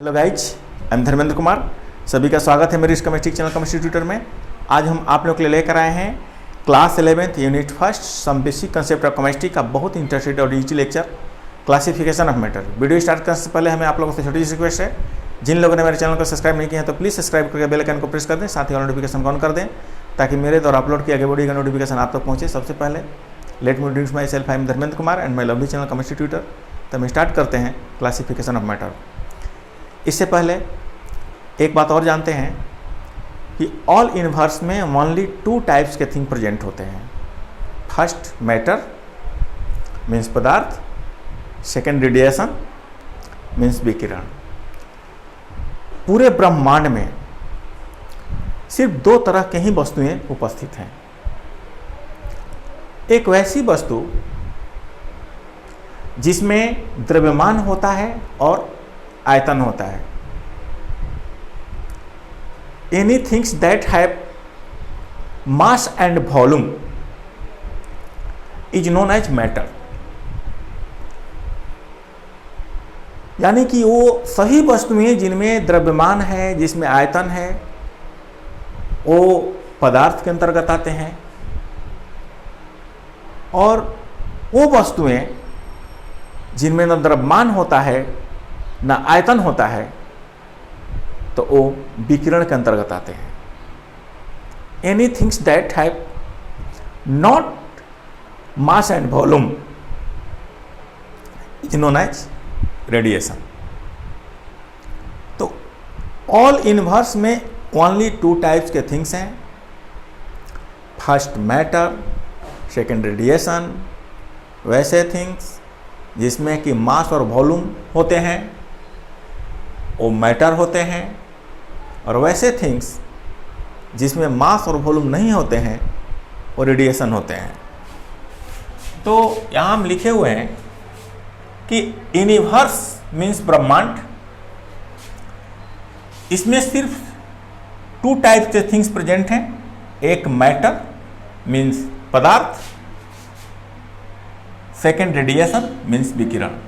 Hello guys, I am Dharmendra Kumar. सभी का स्वागत है मेरे इस केमिस्ट्री चैनल केमिस्ट्री ट्यूटर में। आज हम आप लोग के लिए लेकर आए हैं class 11th unit first some basic concept of chemistry का बहुत इंटरेस्टेड और easy lecture classification of matter. Video start करने से पहले हमें आप लोगों से छोटी सी रिक्वेस्ट है, जिन लोगों ने मेरे चैनल को सब्सक्राइब नहीं किया है तो प्लीज़ सब्सक्राइब करके बेल आइकन को प्रेस कर दें, साथ ही और नोटिफिकेशन ऑन कर दें ताकि मेरे द्वारा अपलोड किया गया वीडियो का नोटिफिकेशन आप तक पहुँचे सबसे पहले। Let me introduce my self, I am Dharmendra Kumar and my lovely channel chemistry tutor. तो हम स्टार्ट करते हैं क्लासिफिकेशन ऑफ मैटर। इससे पहले एक बात और जानते हैं कि ऑल इनवर्स में ओनली 2 टाइप्स के थिंग प्रेजेंट होते हैं। फर्स्ट मैटर मीन्स पदार्थ, सेकेंड रेडिएशन मीन्स विकिरण। पूरे ब्रह्मांड में सिर्फ 2 तरह के ही वस्तुएं उपस्थित हैं। एक वैसी वस्तु जिसमें द्रव्यमान होता है और आयतन होता है। Any things that have mass and volume is known as matter. यानी कि वो सही वस्तुएं जिनमें द्रव्यमान है, जिसमें आयतन है, वो पदार्थ के अंतर्गत आते हैं। और वो वस्तुएं जिनमें न द्रव्यमान होता है ना आयतन होता है तो वो विकिरण के अंतर्गत आते हैं। Any things that have not mass and volume is known as radiation. तो ऑल इनवर्स में ओनली 2 टाइप्स के थिंग्स हैं। First matter, second radiation. वैसे थिंग्स जिसमें कि मास और वॉल्यूम होते हैं वो मैटर होते हैं, और वैसे थिंग्स जिसमें मास और वॉल्यूम नहीं होते हैं वो रेडिएशन होते हैं। तो यहाँ हम लिखे हुए हैं कि यूनिवर्स मीन्स ब्रह्मांड, इसमें सिर्फ 2 टाइप के थिंग्स प्रेजेंट हैं। एक मैटर मीन्स पदार्थ, सेकेंड रेडिएशन मीन्स विकिरण।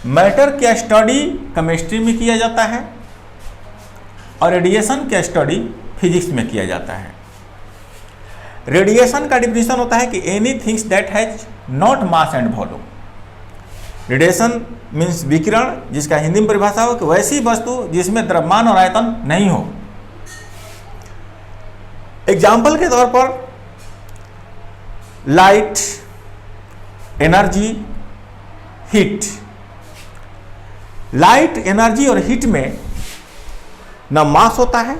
मैटर की स्टडी केमिस्ट्री में किया जाता है और रेडिएशन की स्टडी फिजिक्स में किया जाता है। रेडिएशन का डिफिनेशन होता है कि any things that has not mass and volume. Radiation means विकिरण, जिसका हिंदी में परिभाषा हो कि वैसी वस्तु जिसमें द्रव्यमान और आयतन नहीं हो। एग्जाम्पल के तौर पर light, energy, heat. Light, energy और हीट में न मास होता है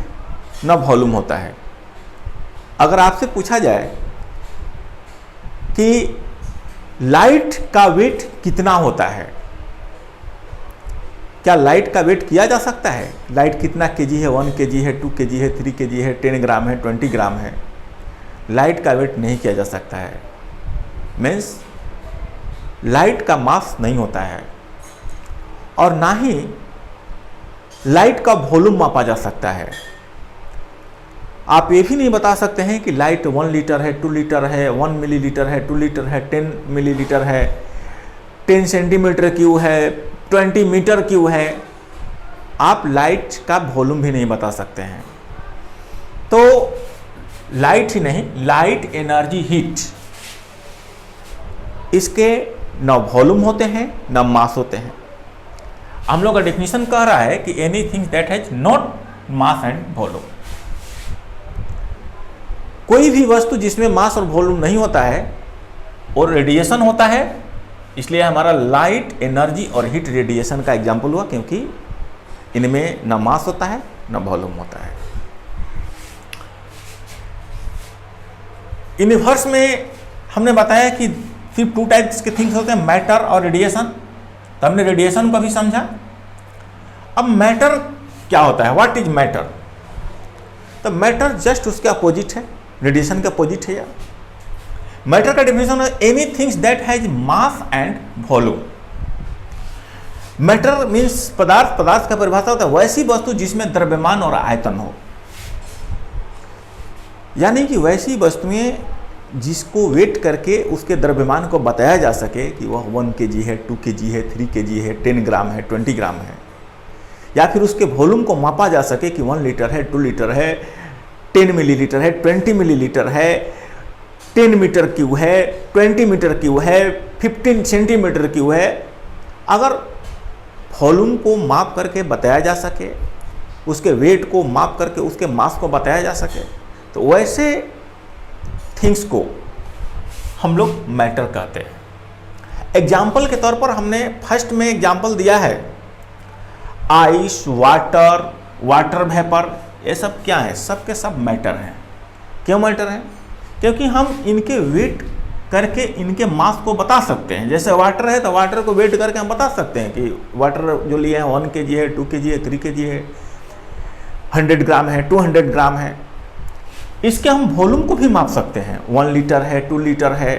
न वॉल्यूम होता है। अगर आपसे पूछा जाए कि लाइट का वेट कितना होता है, क्या लाइट का वेट किया जा सकता है? लाइट कितना केजी है? 1 केजी है, 2 केजी है, 3 केजी है, 10 ग्राम है, 20 ग्राम है। लाइट का वेट नहीं किया जा सकता है। मीन्स लाइट का मास नहीं होता है, और ना ही लाइट का वॉल्यूम मापा जा सकता है। आप ये भी नहीं बता सकते हैं कि लाइट 1 लीटर है, 2 लीटर है, 1 मिलीलीटर है, 2 लीटर है, 10 मिलीलीटर है, 10 सेंटीमीटर क्यूब है, 20 मीटर क्यूब है। आप लाइट का वॉल्यूम भी नहीं बता सकते हैं। तो लाइट ही नहीं, लाइट, एनर्जी, हीट, इसके न वॉल्यूम होते हैं न मास होते हैं। हम लोग का डेफिनेशन कह रहा है कि any things that has not mass and volume. कोई भी वस्तु जिसमें मास और वॉल्यूम नहीं होता है और रेडिएशन होता है, इसलिए हमारा लाइट, एनर्जी और हीट रेडिएशन का एग्जाम्पल हुआ, क्योंकि इनमें न मास होता है न वॉल्यूम होता है। यूनिवर्स में हमने बताया कि सिर्फ 2 टाइप्स के थिंग्स होते हैं, मैटर और रेडिएशन। तो हमने रेडिएशन को भी समझा। अब मैटर क्या होता है? What is matter? तो मैटर जस्ट उसके अपोजिट है, रेडिएशन के अपोजिट है। मैटर का डेफिनेशन है any things that has mass and volume. Matter means पदार्थ, पदार्थ का परिभाषा होता है वैसी वस्तु जिसमें द्रव्यमान और आयतन हो। यानी कि वैसी वस्तुएं जिसको वेट करके उसके द्रव्यमान को बताया जा सके कि वह 1 kg है, 2 kg है, 3 kg है, 10 ग्राम है, 20 ग्राम है। या फिर उसके वॉल्यूम को मापा जा सके कि 1 लीटर है, 2 लीटर है, 10 मिलीलीटर है, 20 मिलीलीटर है, 10 मीटर क्यूब है, 20 मीटर क्यूब है, 15 सेंटीमीटर क्यूब है। अगर वॉल्यूम को माप करके बताया जा सके, उसके वेट को माप करके उसके मास को बताया जा सके, तो वैसे थिंग्स को हम लोग मैटर कहते हैं। एग्जाम्पल के तौर पर हमने फर्स्ट में एग्जाम्पल दिया है आइस, वाटर, वाटर वेपर, ये सब क्या है? सब के सब मैटर हैं। क्यों मैटर हैं? क्योंकि हम इनके वेट करके इनके मास को बता सकते हैं। जैसे वाटर है तो वाटर को वेट करके हम बता सकते हैं कि वाटर जो लिए हैं 1 kg है, 2 kg है, 3 kg है, 100 ग्राम है, 200 ग्राम है। इसके हम वॉल्यूम को भी माप सकते हैं, 1 लीटर है, 2 लीटर है,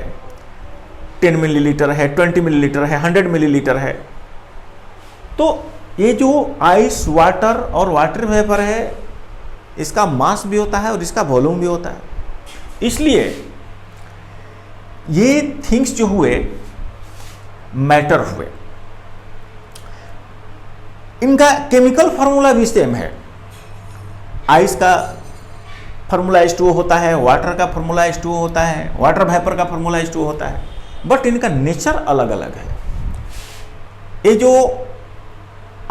10 मिलीलीटर है, 20 मिलीलीटर है, 100 मिलीलीटर है। तो ये जो आइस, वाटर और वाटर वेपर है, इसका मास भी होता है और इसका वॉल्यूम भी होता है। इसलिए ये थिंग्स जो हुए मैटर हुए। इनका केमिकल फार्मूला भी सेम है। आइस का फार्मूला H2O होता है, वाटर का फार्मूला H2O होता है, वाटर वेपर का फार्मूला H2O होता है, बट इनका नेचर अलग अलग है। ये जो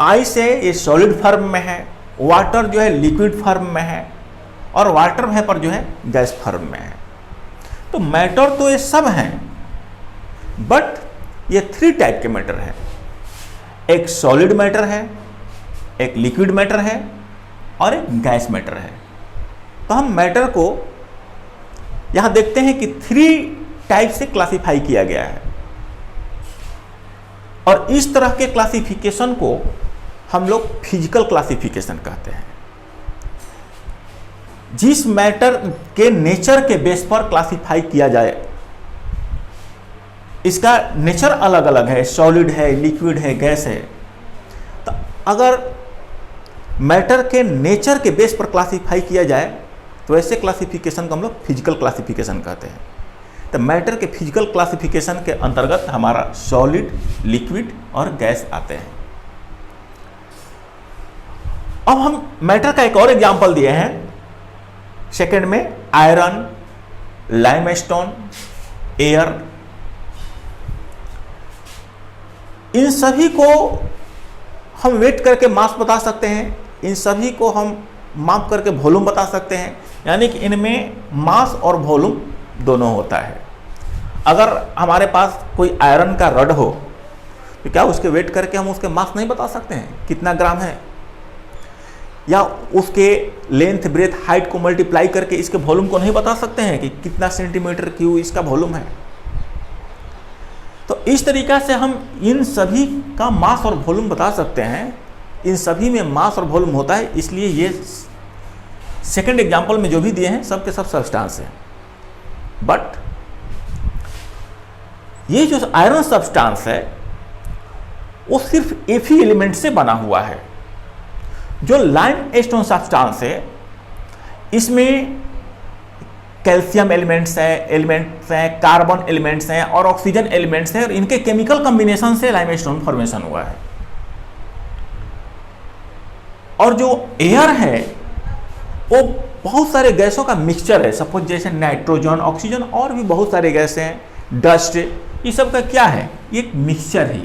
आइस है ये सॉलिड फॉर्म में है, वाटर जो है लिक्विड फॉर्म में है, और वाटर वेपर जो है गैस फॉर्म में है। तो मैटर तो ये सब हैं, बट ये 3 टाइप के मैटर हैं। एक सॉलिड मैटर है, एक लिक्विड मैटर है और एक गैस मैटर है। तो हम मैटर को यहां देखते हैं कि 3 टाइप से क्लासिफाई किया गया है, और इस तरह के क्लासिफिकेशन को हम लोग फिजिकल क्लासिफिकेशन कहते हैं। जिस मैटर के नेचर के बेस पर क्लासिफाई किया जाए, इसका नेचर अलग अलग है, सॉलिड है, लिक्विड है, गैस है। तो अगर मैटर के नेचर के बेस पर क्लासिफाई किया जाए तो ऐसे क्लासिफिकेशन को हम लोग फिजिकल क्लासिफिकेशन कहते हैं। तो मैटर के फिजिकल क्लासिफिकेशन के अंतर्गत हमारा सॉलिड, लिक्विड और गैस आते हैं। अब हम मैटर का एक और एग्जांपल दिए हैं सेकंड में, आयरन, लाइमस्टोन, एयर। इन सभी को हम वेट करके मास बता सकते हैं, इन सभी को हम माप करके वॉल्यूम बता सकते हैं। यानी कि इनमें मास और वॉल्यूम दोनों होता है। अगर हमारे पास कोई आयरन का रड हो तो क्या उसके वेट करके हम उसके मास नहीं बता सकते हैं कितना ग्राम है, या उसके लेंथ, ब्रेथ, हाइट को मल्टीप्लाई करके इसके वॉल्यूम को नहीं बता सकते हैं कि कितना सेंटीमीटर क्यूब इसका वॉल्यूम है। तो इस तरीका से हम इन सभी का मास और वॉल्यूम बता सकते हैं। इन सभी में मास और वॉल्यूम होता है, इसलिए ये सेकंड एग्जांपल में जो भी दिए हैं सब के सब सब्सटेंस है। बट ये जो आयरन सब्सटेंस है वो सिर्फ एक ही एलिमेंट से बना हुआ है। जो लाइमस्टोन सब्सटेंस है इसमें कैल्शियम एलिमेंट्स हैं, कार्बन एलिमेंट्स हैं और ऑक्सीजन एलिमेंट्स हैं, और इनके केमिकल कॉम्बिनेशन से लाइमस्टोन फॉर्मेशन हुआ है। और जो एयर है वो बहुत सारे गैसों का मिक्सचर है। सपोज जैसे नाइट्रोजन, ऑक्सीजन और भी बहुत सारे गैसें हैं, डस्ट, ये सब का क्या है? ये एक मिक्सचर है।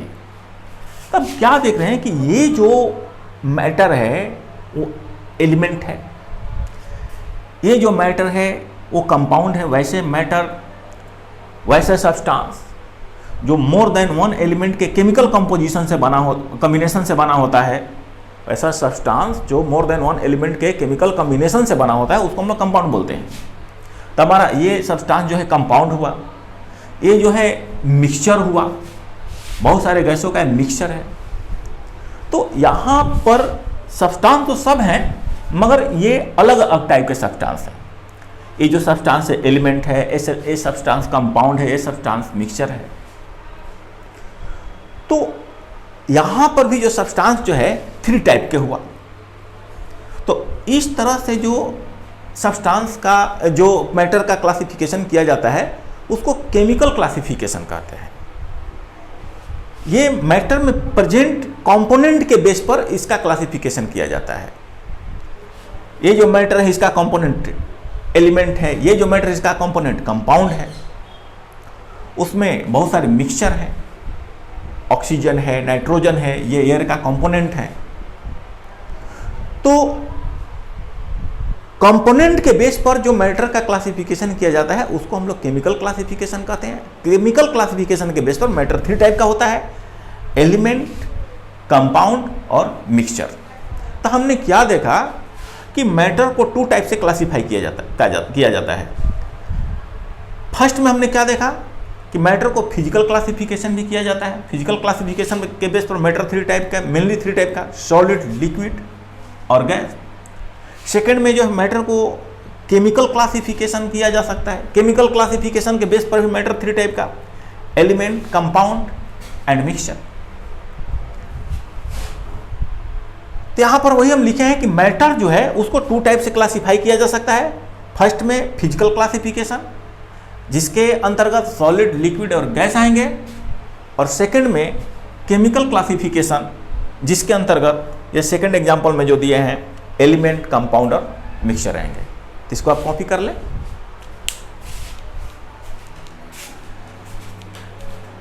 तब क्या देख रहे हैं कि ये जो मैटर है वो एलिमेंट है, ये जो मैटर है वो कंपाउंड है। वैसे मैटर, वैसे सब्सटेंस जो मोर देन वन एलिमेंट के केमिकल कंपोजिशन से बना हो, कॉम्बिनेशन से बना होता है, वैसा सब्सटेंस जो मोर देन वन एलिमेंट के केमिकल कॉम्बिनेशन से बना होता है उसको हम लोग कंपाउंड बोलते हैं। तब हमारा ये सब्सटेंस जो है कंपाउंड हुआ, ये जो है मिक्सचर हुआ, बहुत सारे गैसों का मिक्सचर है। तो यहाँ पर सब्सटेंस तो सब हैं मगर ये अलग अलग टाइप के सब्सटेंस हैं। ये जो सब्सटेंस है एलिमेंट है, ये सब्सटेंस कंपाउंड है, ये सब्सटेंस मिक्सचर है। तो यहाँ पर भी जो सब्सटेंस जो है 3 टाइप के हुआ। तो इस तरह से जो सब्सटेंस का, जो मैटर का क्लासिफिकेशन किया जाता है उसको केमिकल क्लासिफिकेशन कहते हैं। ये मैटर में प्रेजेंट कंपोनेंट के बेस पर इसका क्लासिफिकेशन किया जाता है। ये जो मैटर है इसका कंपोनेंट एलिमेंट है, ये जो मैटर इसका कंपोनेंट कंपाउंड है, उसमें बहुत सारे मिक्सचर हैं, ऑक्सीजन है, नाइट्रोजन है, ये एयर का कंपोनेंट है। तो कंपोनेंट के बेस पर जो मैटर का क्लासिफिकेशन किया जाता है उसको हम लोग केमिकल क्लासिफिकेशन कहते हैं। केमिकल क्लासिफिकेशन के बेस पर मैटर 3 टाइप का होता है, एलिमेंट, कंपाउंड और मिक्सचर। तो हमने क्या देखा कि मैटर को 2 टाइप से क्लासिफाई किया जाता है। फर्स्ट में हमने क्या देखा कि मैटर को फिजिकल क्लासिफिकेशन भी किया जाता है। फिजिकल क्लासिफिकेशन के बेस पर मैटर 3 टाइप का, मेनली 3 टाइप का, सॉलिड, लिक्विड और गैस। सेकेंड में जो है मैटर को केमिकल क्लासिफिकेशन किया जा सकता है। केमिकल क्लासिफिकेशन के बेस पर भी मैटर 3 टाइप का, एलिमेंट, कंपाउंड एंड मिक्सचर। तो यहां पर वही हम लिखे हैं कि मैटर जो है उसको 2 टाइप से क्लासिफाई किया जा सकता है। फर्स्ट में फिजिकल क्लासिफिकेशन जिसके अंतर्गत सॉलिड, लिक्विड और गैस आएंगे, और सेकंड में केमिकल क्लासिफिकेशन जिसके अंतर्गत ये सेकंड एग्जांपल में जो दिए हैं एलिमेंट, कंपाउंड और मिक्सचर आएंगे। तो इसको आप कॉपी कर लें।